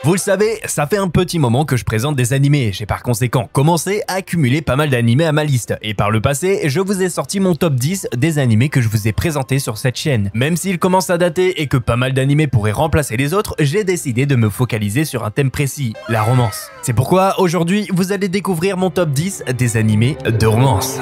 Vous le savez, ça fait un petit moment que je présente des animés, j'ai par conséquent commencé à accumuler pas mal d'animés à ma liste, et par le passé, je vous ai sorti mon top 10 des animés que je vous ai présentés sur cette chaîne. Même s'il commence à dater et que pas mal d'animés pourraient remplacer les autres, j'ai décidé de me focaliser sur un thème précis, la romance. C'est pourquoi aujourd'hui, vous allez découvrir mon top 10 des animés de romance.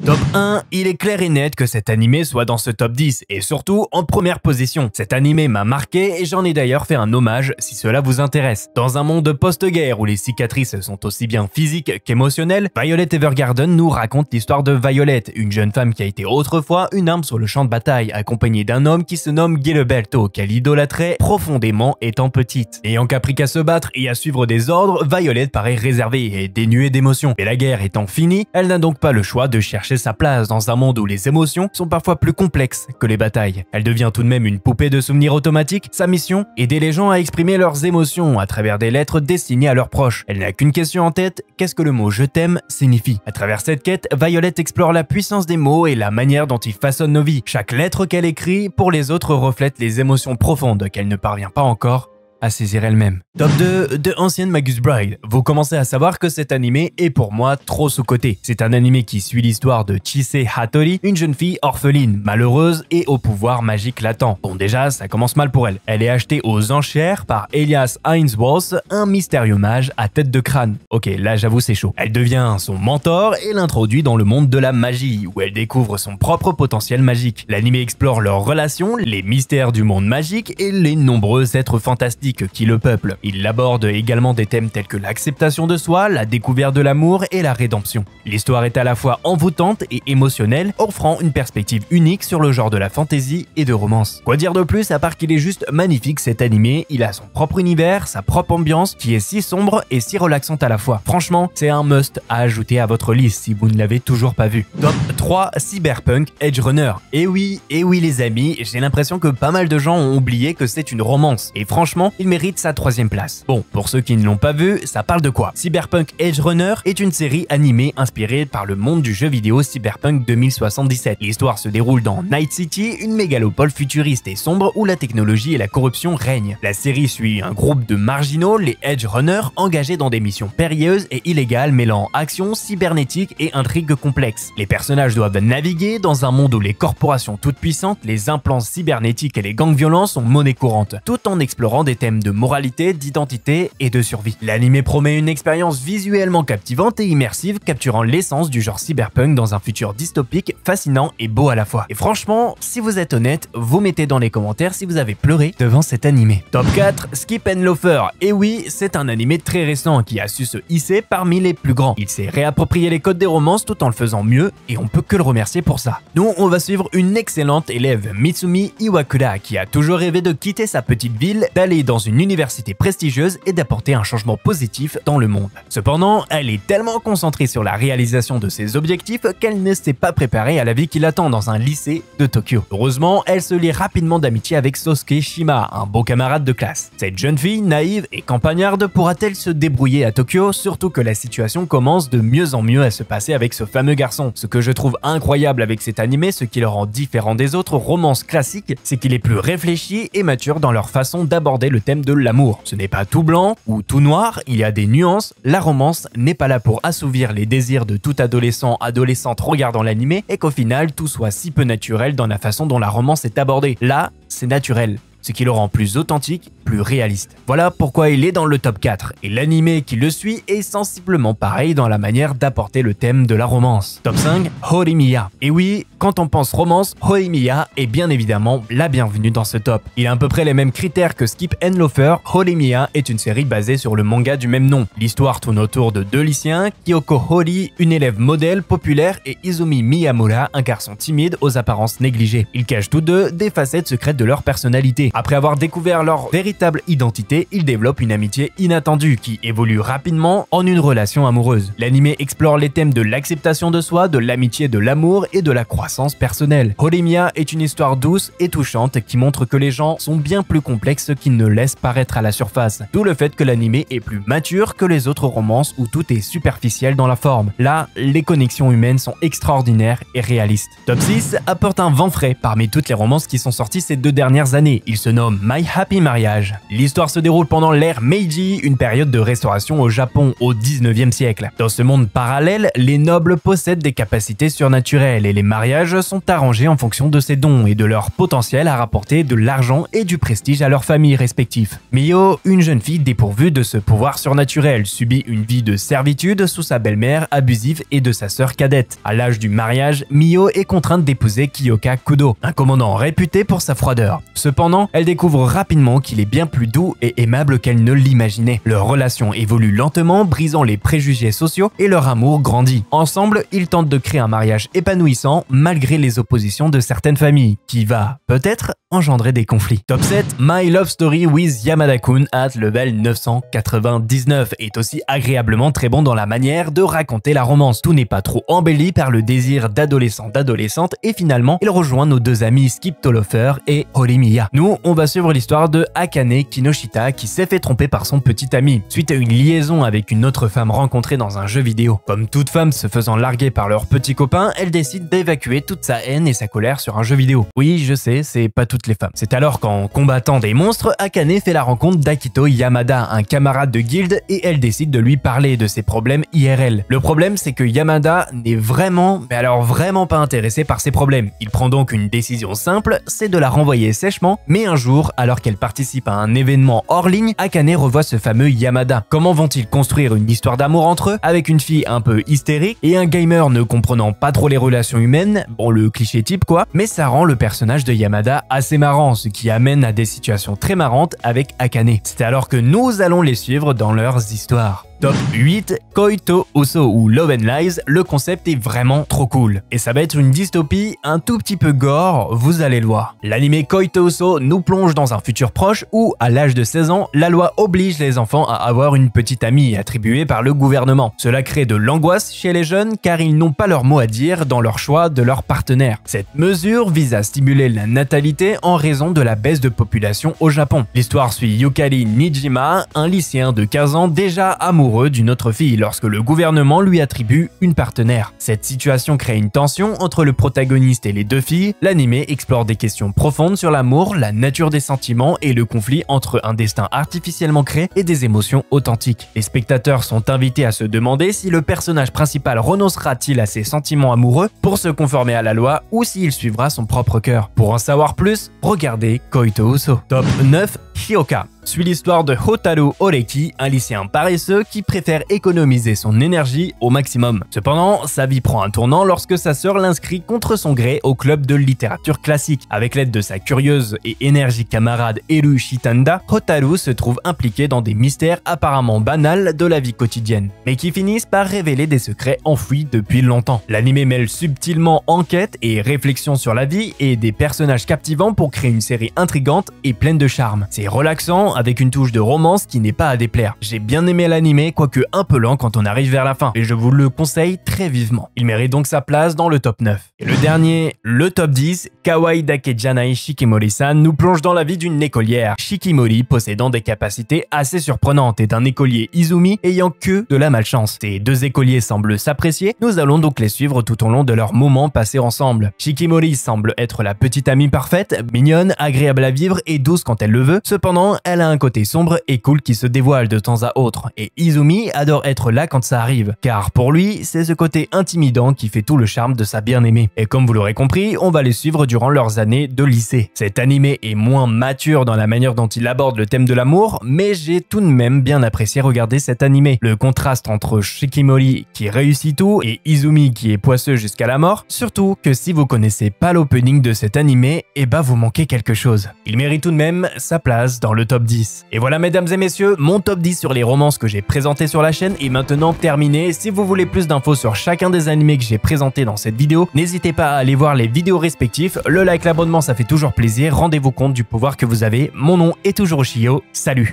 Top 1, il est clair et net que cet animé soit dans ce top 10 et surtout en première position. Cet animé m'a marqué et j'en ai d'ailleurs fait un hommage si cela vous intéresse. Dans un monde post-guerre où les cicatrices sont aussi bien physiques qu'émotionnelles, Violet Evergarden nous raconte l'histoire de Violet, une jeune femme qui a été autrefois une arme sur le champ de bataille, accompagnée d'un homme qui se nomme Gilberto, qu'elle idolâtrait profondément étant petite. Ayant qu'appris qu'à se battre et à suivre des ordres, Violet paraît réservée et dénuée d'émotions. Et la guerre étant finie, elle n'a donc pas le choix de chercher sa place dans un monde où les émotions sont parfois plus complexes que les batailles. Elle devient tout de même une poupée de souvenirs automatiques. Sa mission, aider les gens à exprimer leurs émotions à travers des lettres destinées à leurs proches. Elle n'a qu'une question en tête, qu'est-ce que le mot « je t'aime » signifie? À travers cette quête, Violet explore la puissance des mots et la manière dont ils façonnent nos vies. Chaque lettre qu'elle écrit pour les autres reflète les émotions profondes qu'elle ne parvient pas encore à saisir elle-même. Top 2 de Ancienne Magus Bride. Vous commencez à savoir que cet animé est pour moi trop sous-coté. C'est un animé qui suit l'histoire de Chise Hattori, une jeune fille orpheline, malheureuse et au pouvoir magique latent. Bon déjà, ça commence mal pour elle. Elle est achetée aux enchères par Elias Ainsworth, un mystérieux mage à tête de crâne. Ok, là j'avoue c'est chaud. Elle devient son mentor et l'introduit dans le monde de la magie, où elle découvre son propre potentiel magique. L'animé explore leurs relations, les mystères du monde magique et les nombreux êtres fantastiques qui le peuplent. Il aborde également des thèmes tels que l'acceptation de soi, la découverte de l'amour et la rédemption. L'histoire est à la fois envoûtante et émotionnelle, offrant une perspective unique sur le genre de la fantasy et de romance. Quoi dire de plus à part qu'il est juste magnifique cet animé, il a son propre univers, sa propre ambiance qui est si sombre et si relaxante à la fois. Franchement, c'est un must à ajouter à votre liste si vous ne l'avez toujours pas vu. Top 3, Cyberpunk Edge Runner. Et oui les amis, j'ai l'impression que pas mal de gens ont oublié que c'est une romance. Et franchement, il mérite sa 3e place. Bon, pour ceux qui ne l'ont pas vu, ça parle de quoi? Cyberpunk Edge Runner est une série animée inspirée par le monde du jeu vidéo Cyberpunk 2077. L'histoire se déroule dans Night City, une mégalopole futuriste et sombre où la technologie et la corruption règnent. La série suit un groupe de marginaux, les Edge Runners, engagés dans des missions périlleuses et illégales mêlant action, cybernétique et intrigues complexes. Les personnages doivent naviguer dans un monde où les corporations toutes puissantes, les implants cybernétiques et les gangs violents sont monnaie courante, tout en explorant des thèmes de moralité, d'identité et de survie. L'anime promet une expérience visuellement captivante et immersive, capturant l'essence du genre cyberpunk dans un futur dystopique, fascinant et beau à la fois. Et franchement, si vous êtes honnête, vous mettez dans les commentaires si vous avez pleuré devant cet animé. Top 4, Skip and Loafer. Et oui, c'est un animé très récent qui a su se hisser parmi les plus grands. Il s'est réapproprié les codes des romances tout en le faisant mieux et on peut que le remercier pour ça. Nous, on va suivre une excellente élève, Mitsumi Iwakura, qui a toujours rêvé de quitter sa petite ville, d'aller dans une université prestigieuse et d'apporter un changement positif dans le monde. Cependant, elle est tellement concentrée sur la réalisation de ses objectifs qu'elle ne s'est pas préparée à la vie qui l'attend dans un lycée de Tokyo. Heureusement, elle se lie rapidement d'amitié avec Sosuke Shima, un beau camarade de classe. Cette jeune fille, naïve et campagnarde, pourra-t-elle se débrouiller à Tokyo, surtout que la situation commence de mieux en mieux à se passer avec ce fameux garçon. Ce que je trouve incroyable avec cet animé, ce qui le rend différent des autres romances classiques, c'est qu'il est plus réfléchi et mature dans leur façon d'aborder le thème de l'amour. Ce n'est pas tout blanc ou tout noir, il y a des nuances. La romance n'est pas là pour assouvir les désirs de tout adolescent, adolescente regardant l'animé et qu'au final tout soit si peu naturel dans la façon dont la romance est abordée. Là, c'est naturel, ce qui le rend plus authentique, plus réaliste. Voilà pourquoi il est dans le top 4, et l'animé qui le suit est sensiblement pareil dans la manière d'apporter le thème de la romance. Top 5, Horimiya. Et oui, quand on pense romance, Horimiya est bien évidemment la bienvenue dans ce top. Il a à peu près les mêmes critères que Skip and Loafer. Horimiya est une série basée sur le manga du même nom. L'histoire tourne autour de deux lycéens, Kyoko Hori, une élève modèle populaire, et Izumi Miyamura, un garçon timide aux apparences négligées. Ils cachent tous deux des facettes secrètes de leur personnalité. Après avoir découvert leur véritable véritable identité, ils développent une amitié inattendue qui évolue rapidement en une relation amoureuse. L'anime explore les thèmes de l'acceptation de soi, de l'amitié, de l'amour et de la croissance personnelle. Horimiya est une histoire douce et touchante qui montre que les gens sont bien plus complexes qu'ils ne laissent paraître à la surface. D'où le fait que l'anime est plus mature que les autres romances où tout est superficiel dans la forme. Là, les connexions humaines sont extraordinaires et réalistes. Top 6 apporte un vent frais parmi toutes les romances qui sont sorties ces 2 dernières années. Il se nomme My Happy Marriage. L'histoire se déroule pendant l'ère Meiji, une période de restauration au Japon au 19e siècle. Dans ce monde parallèle, les nobles possèdent des capacités surnaturelles et les mariages sont arrangés en fonction de ces dons et de leur potentiel à rapporter de l'argent et du prestige à leurs familles respectives. Mio, une jeune fille dépourvue de ce pouvoir surnaturel, subit une vie de servitude sous sa belle-mère abusive et de sa sœur cadette. À l'âge du mariage, Mio est contrainte d'épouser Kiyoka Kudo, un commandant réputé pour sa froideur. Cependant, elle découvre rapidement qu'il est bien plus doux et aimable qu'elle ne l'imaginait. Leur relation évolue lentement, brisant les préjugés sociaux et leur amour grandit. Ensemble, ils tentent de créer un mariage épanouissant malgré les oppositions de certaines familles, qui va, peut-être, engendrer des conflits. Top 7, My Love Story with Yamada-kun at level 999 est aussi agréablement très bon dans la manière de raconter la romance. Tout n'est pas trop embelli par le désir d'adolescente et finalement, il rejoint nos deux amis Skip Tolofer et Horimiya. Nous, on va suivre l'histoire de Akane Kinoshita qui s'est fait tromper par son petit ami suite à une liaison avec une autre femme rencontrée dans un jeu vidéo. Comme toute femme se faisant larguer par leur petit copain, elle décide d'évacuer toute sa haine et sa colère sur un jeu vidéo. Oui, je sais, c'est pas toutes les femmes. C'est alors qu'en combattant des monstres, Akane fait la rencontre d'Akito Yamada, un camarade de guilde, et elle décide de lui parler de ses problèmes IRL. Le problème, c'est que Yamada n'est vraiment, mais alors vraiment pas intéressé par ses problèmes. Il prend donc une décision simple, c'est de la renvoyer sèchement, mais un jour, alors qu'elle participe à un événement hors ligne, Akane revoit ce fameux Yamada. Comment vont-ils construire une histoire d'amour entre eux, avec une fille un peu hystérique et un gamer ne comprenant pas trop les relations humaines, bon le cliché type quoi, mais ça rend le personnage de Yamada assez marrant, ce qui amène à des situations très marrantes avec Akane. C'est alors que nous allons les suivre dans leurs histoires. Top 8, Koi to Uso ou Love and Lies, le concept est vraiment trop cool. Et ça va être une dystopie un tout petit peu gore, vous allez le voir. L'anime Koi to Uso nous plonge dans un futur proche où, à l'âge de 16 ans, la loi oblige les enfants à avoir une petite amie attribuée par le gouvernement. Cela crée de l'angoisse chez les jeunes car ils n'ont pas leur mot à dire dans leur choix de leur partenaire. Cette mesure vise à stimuler la natalité en raison de la baisse de population au Japon. L'histoire suit Yukari Nijima, un lycéen de 15 ans déjà amoureux d'une autre fille lorsque le gouvernement lui attribue une partenaire. Cette situation crée une tension entre le protagoniste et les deux filles. L'anime explore des questions profondes sur l'amour, la nature des sentiments et le conflit entre un destin artificiellement créé et des émotions authentiques. Les spectateurs sont invités à se demander si le personnage principal renoncera-t-il à ses sentiments amoureux pour se conformer à la loi ou s'il suivra son propre cœur. Pour en savoir plus, regardez Koi to Uso. Top 9, Hyoka suit l'histoire de Hotaru Oreki, un lycéen paresseux qui préfère économiser son énergie au maximum. Cependant, sa vie prend un tournant lorsque sa sœur l'inscrit contre son gré au club de littérature classique. Avec l'aide de sa curieuse et énergique camarade Eru Shitanda, Hotaru se trouve impliqué dans des mystères apparemment banals de la vie quotidienne, mais qui finissent par révéler des secrets enfouis depuis longtemps. L'anime mêle subtilement enquête et réflexion sur la vie et des personnages captivants pour créer une série intrigante et pleine de charme. C'est relaxant, avec une touche de romance qui n'est pas à déplaire. J'ai bien aimé l'anime, quoique un peu lent quand on arrive vers la fin, et je vous le conseille très vivement. Il mérite donc sa place dans le top 9. Et le dernier, le top 10, Kawaii Dakejanai Shikimori-san nous plonge dans la vie d'une écolière, Shikimori possédant des capacités assez surprenantes et d'un écolier Izumi ayant que de la malchance. Ces deux écoliers semblent s'apprécier, nous allons donc les suivre tout au long de leurs moments passés ensemble. Shikimori semble être la petite amie parfaite, mignonne, agréable à vivre et douce quand elle le veut, cependant elle a un côté sombre et cool qui se dévoile de temps à autre, et Izumi adore être là quand ça arrive, car pour lui, c'est ce côté intimidant qui fait tout le charme de sa bien-aimée. Et comme vous l'aurez compris, on va les suivre durant leurs années de lycée. Cet anime est moins mature dans la manière dont il aborde le thème de l'amour, mais j'ai tout de même bien apprécié regarder cet anime. Le contraste entre Shikimori qui réussit tout et Izumi qui est poisseux jusqu'à la mort, surtout que si vous connaissez pas l'opening de cet anime, eh bah vous manquez quelque chose. Il mérite tout de même sa place place dans le top 10. Et voilà mesdames et messieurs, mon top 10 sur les romances que j'ai présentées sur la chaîne est maintenant terminé. Si vous voulez plus d'infos sur chacun des animés que j'ai présentés dans cette vidéo, n'hésitez pas à aller voir les vidéos respectives. Le like, l'abonnement, ça fait toujours plaisir. Rendez-vous compte du pouvoir que vous avez. Mon nom est toujours Ushio. Salut!